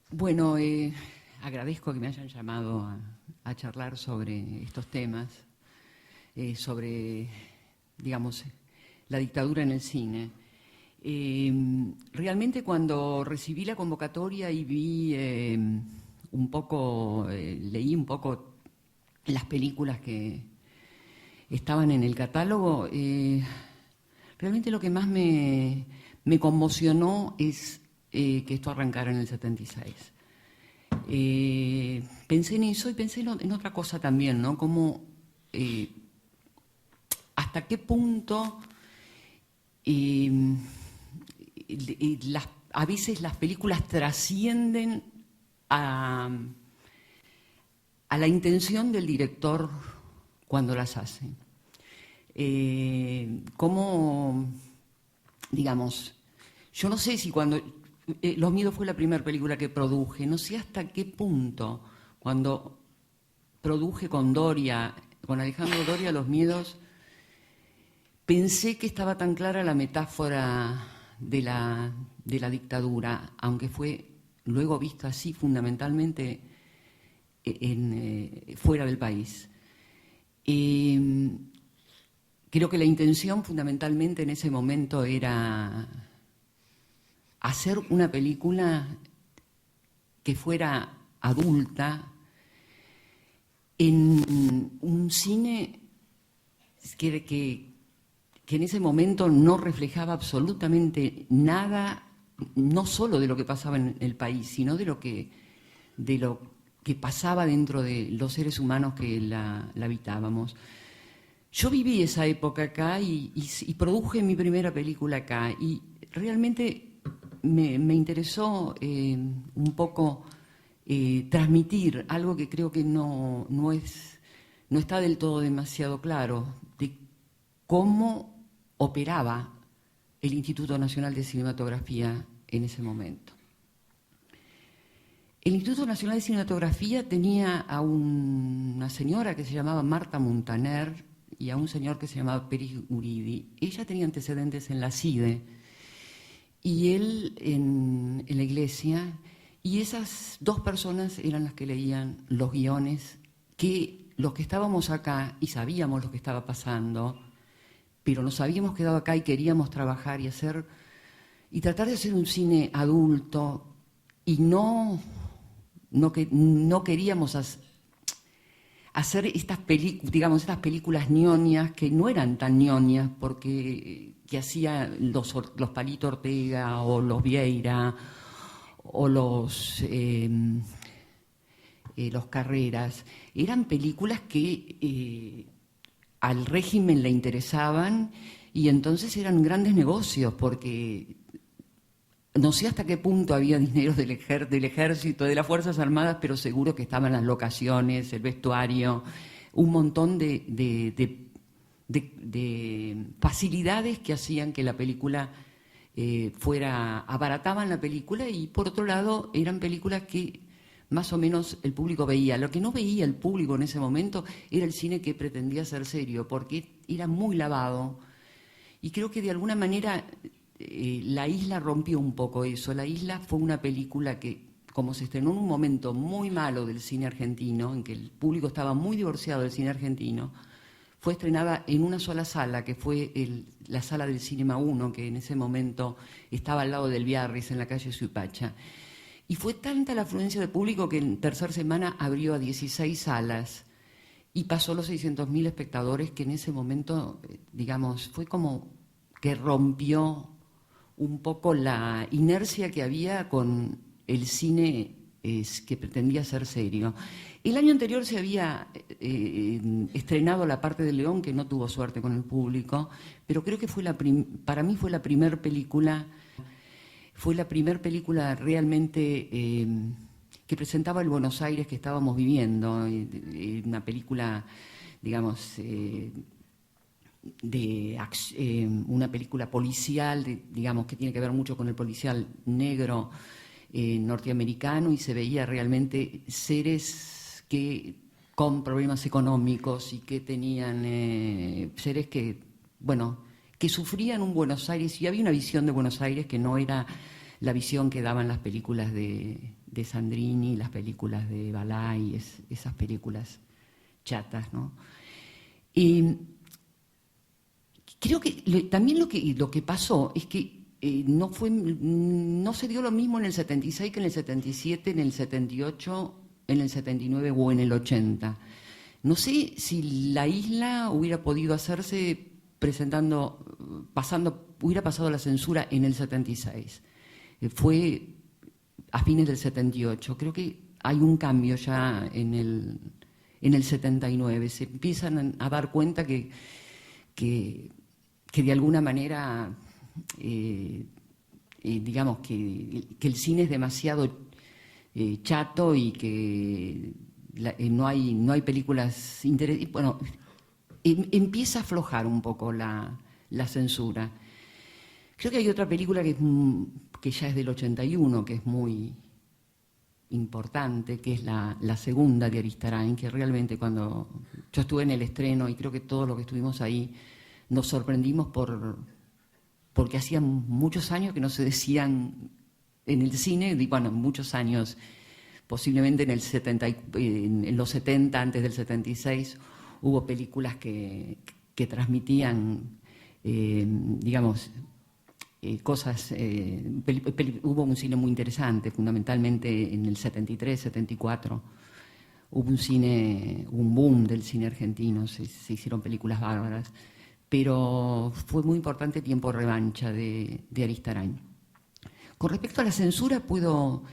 Bueno, agradezco que me hayan llamado a charlar sobre estos temas, sobre, digamos, la dictadura en el cine. Realmente cuando recibí la convocatoria y vi un poco, leí un poco las películas que estaban en el catálogo, realmente lo que más me conmocionó es que esto arrancara en el 76. Pensé en eso y pensé en otra cosa también, ¿no? Como hasta qué punto a veces las películas trascienden a, a la intención del director cuando las hace. Cómo, digamos, yo no sé si cuando Los Miedos fue la primera película que produje, no sé hasta qué punto, cuando produje con Doria, con Alejandro Doria, Los Miedos, pensé que estaba tan clara la metáfora de la dictadura, aunque fue luego vista así fundamentalmente fuera del país. Creo que la intención fundamentalmente en ese momento era hacer una película que fuera adulta en un cine que en ese momento no reflejaba absolutamente nada, no solo de lo que pasaba en el país, sino de lo que pasaba dentro de los seres humanos que la habitábamos. Yo viví esa época acá y produje mi primera película acá y realmente me interesó un poco transmitir algo que creo que no está del todo demasiado claro, de cómo operaba el Instituto Nacional de Cinematografía en ese momento. El Instituto Nacional de Cinematografía tenía a una señora que se llamaba Marta Montaner y a un señor que se llamaba Peris Uridi. Ella tenía antecedentes en la CIDE y él en la iglesia, y esas dos personas eran las que leían los guiones que los que estábamos acá y sabíamos lo que estaba pasando, pero nos habíamos quedado acá y queríamos trabajar y tratar de hacer un cine adulto y no queríamos hacer estas películas ñoñas que no eran tan ñoñas porque que hacía los Palito Ortega o los Vieira o los Carreras. Eran películas que al régimen le interesaban y entonces eran grandes negocios porque no sé hasta qué punto había dinero del ejército, de las Fuerzas Armadas, pero seguro que estaban las locaciones, el vestuario, un montón de facilidades que hacían que la película abarataban la película y por otro lado eran películas que más o menos el público veía. Lo que no veía el público en ese momento era el cine que pretendía ser serio, porque era muy lavado. Y creo que de alguna manera La Isla rompió un poco eso. La Isla fue una película que, como se estrenó en un momento muy malo del cine argentino, en que el público estaba muy divorciado del cine argentino, fue estrenada en una sola sala, que fue la sala del Cinema 1, que en ese momento estaba al lado del Biarritz, en la calle Suipacha. Y fue tanta la afluencia de público que en tercera semana abrió a 16 salas y pasó los 600.000 espectadores, que en ese momento, digamos, fue como que rompió un poco la inercia que había con el cine que pretendía ser serio. El año anterior se había estrenado La parte del león, que no tuvo suerte con el público, pero creo que para mí fue la primera película realmente que presentaba el Buenos Aires que estábamos viviendo, una película, digamos, una película policial, digamos, que tiene que ver mucho con el policial negro norteamericano, y se veía realmente seres con problemas económicos y que tenían seres que, bueno, que sufrían un Buenos Aires, y había una visión de Buenos Aires que no era la visión que daban las películas de de Sandrini, las películas de Balay, esas películas chatas, ¿no? Y creo que también lo que pasó es que no se dio lo mismo en el 76 que en el 77, en el 78, en el 79 o en el 80. No sé si La Isla hubiera podido hacerse hubiera pasado la censura en el 76. Fue a fines del 78. Creo que hay un cambio ya en el 79. Se empiezan a dar cuenta que de alguna manera, digamos, que el cine es demasiado chato y que no hay películas interesantes. Bueno, empieza a aflojar un poco la censura. Creo que hay otra película que ya es del 81, que es muy importante, que es la segunda de Aristarain, que realmente cuando yo estuve en el estreno, y creo que todos los que estuvimos ahí nos sorprendimos porque hacían muchos años que no se decían en el cine, bueno, muchos años, posiblemente en los 70, antes del 76, hubo películas que transmitían, digamos, cosas. Hubo un cine muy interesante, fundamentalmente en el 73, 74. Hubo un boom del cine argentino, se hicieron películas bárbaras. Pero fue muy importante Tiempo de Revancha de Aristarain. Con respecto a la censura, tengo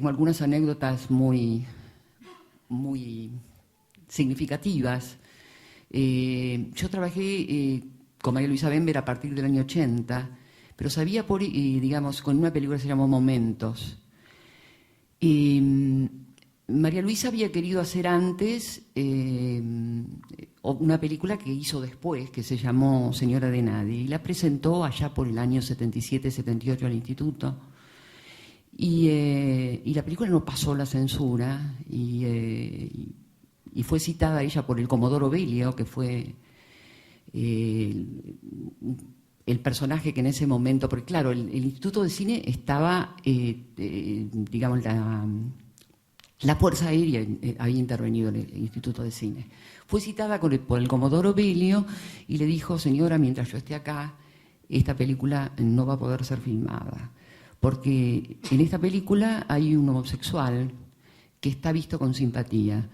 algunas anécdotas muy significativas. Yo trabajé con María Luisa Bember a partir del año 80, pero sabía digamos, con una película que se llamó Momentos. María Luisa había querido hacer antes una película que hizo después, que se llamó Señora de Nadie, y la presentó allá por el año 77, 78 al instituto. Y la película no pasó la censura y fue citada ella por el Comodoro Belio, que fue el personaje que en ese momento, porque claro, el Instituto de Cine estaba, digamos, la Fuerza Aérea había intervenido en el Instituto de Cine. Fue citada por el Comodoro Belio y le dijo: señora, mientras yo esté acá, esta película no va a poder ser filmada, porque en esta película hay un homosexual que está visto con simpatía.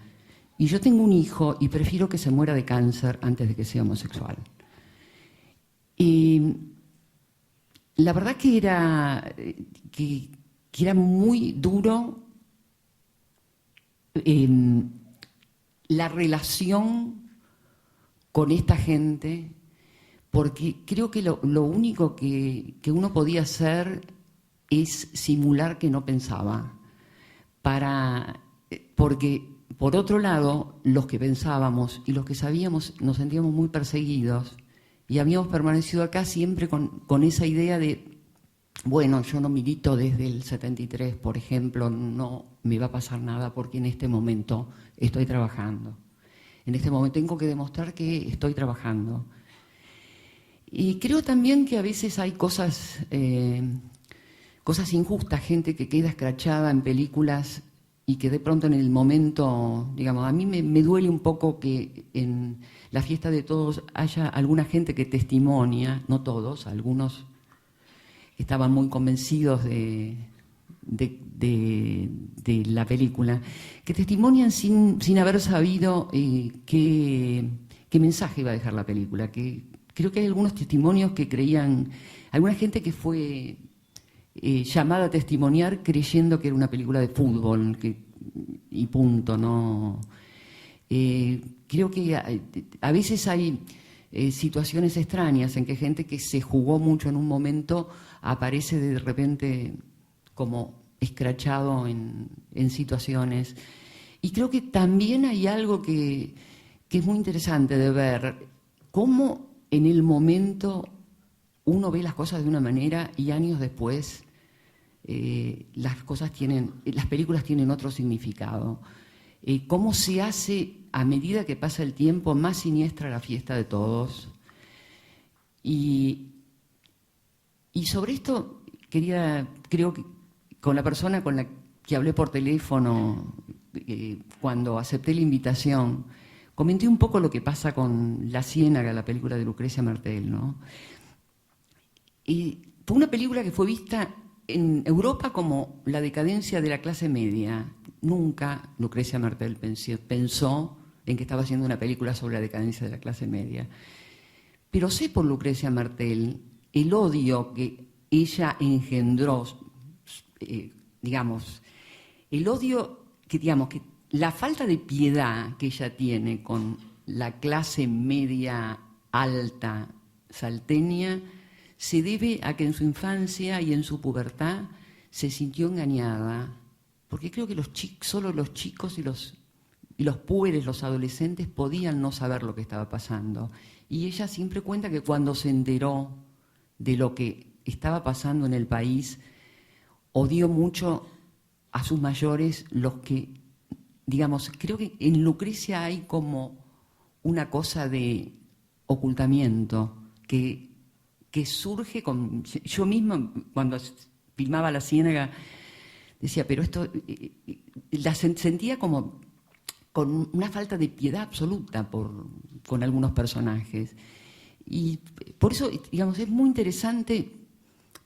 Y yo tengo un hijo y prefiero que se muera de cáncer antes de que sea homosexual. Y la verdad que era muy duro la relación con esta gente, porque creo que lo único que uno podía hacer es simular que no pensaba, porque por otro lado, los que pensábamos y los que sabíamos nos sentíamos muy perseguidos y habíamos permanecido acá siempre con esa idea de, bueno, yo no milito desde el 73, por ejemplo, no me va a pasar nada porque en este momento estoy trabajando. En este momento tengo que demostrar que estoy trabajando. Y creo también que a veces hay cosas injustas, gente que queda escrachada en películas y que de pronto en el momento, digamos, a mí me duele un poco que en la fiesta de todos haya alguna gente que testimonia, no todos, algunos estaban muy convencidos de la película, que testimonian sin haber sabido qué mensaje iba a dejar la película. Que creo que hay algunos testimonios que creían, alguna gente que fue llamada a testimoniar creyendo que era una película de fútbol y punto, ¿no? Creo que a veces hay situaciones extrañas en que gente que se jugó mucho en un momento aparece de repente como escrachado en situaciones. Y creo que también hay algo que es muy interesante de ver, cómo en el momento uno ve las cosas de una manera y años después las películas tienen otro significado. Cómo se hace, a medida que pasa el tiempo, más siniestra la fiesta de todos. Y sobre esto creo con la persona con la que hablé por teléfono cuando acepté la invitación, comenté un poco lo que pasa con La Ciénaga, la película de Lucrecia Martel, ¿no? Y fue una película que fue vista en Europa como la decadencia de la clase media. Nunca Lucrecia Martel pensó en que estaba haciendo una película sobre la decadencia de la clase media. Pero sé por Lucrecia Martel el odio que ella engendró, digamos, el odio que, digamos, que la falta de piedad que ella tiene con la clase media alta salteña se debe a que en su infancia y en su pubertad se sintió engañada, porque creo que solo los chicos y los púberes, los adolescentes, podían no saber lo que estaba pasando. Y ella siempre cuenta que cuando se enteró de lo que estaba pasando en el país, odió mucho a sus mayores, los que, digamos, creo que en Lucrecia hay como una cosa de ocultamiento que surge con... Yo misma, cuando filmaba La Ciénaga, decía, pero esto... la sentía como con una falta de piedad absoluta con algunos personajes. Y por eso, digamos, es muy interesante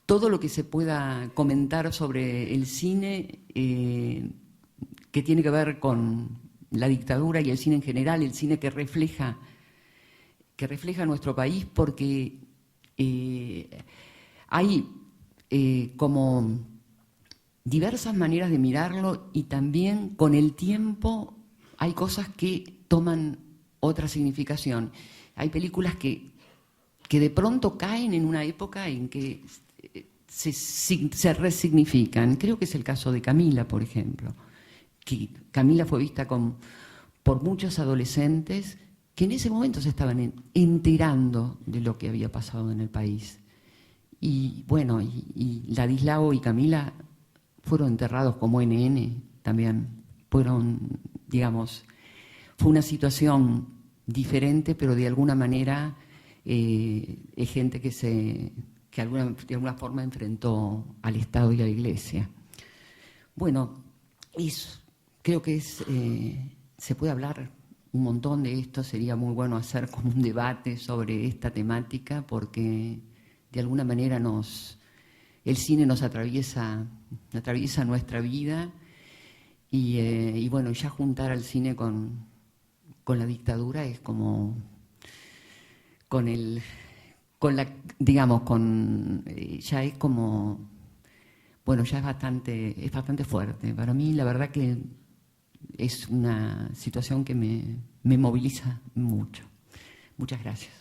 todo lo que se pueda comentar sobre el cine que tiene que ver con la dictadura y el cine en general, el cine que refleja nuestro país, porque hay como diversas maneras de mirarlo y también con el tiempo hay cosas que toman otra significación. Hay películas que de pronto caen en una época en que se resignifican. Creo que es el caso de Camila, por ejemplo. Que Camila fue vista por muchos adolescentes que en ese momento se estaban enterando de lo que había pasado en el país. Y bueno, y Ladislao y Camila fueron enterrados como NN también. Fueron, digamos, fue una situación diferente, pero de alguna manera es gente que de alguna forma enfrentó al Estado y a la Iglesia. Bueno, creo que se puede hablar un montón de esto, sería muy bueno hacer como un debate sobre esta temática, porque de alguna manera el cine nos atraviesa nuestra vida y bueno, ya juntar al cine con la dictadura es como ya es como, bueno, ya es bastante fuerte. Para mí, la verdad que es una situación que me moviliza mucho. Muchas gracias.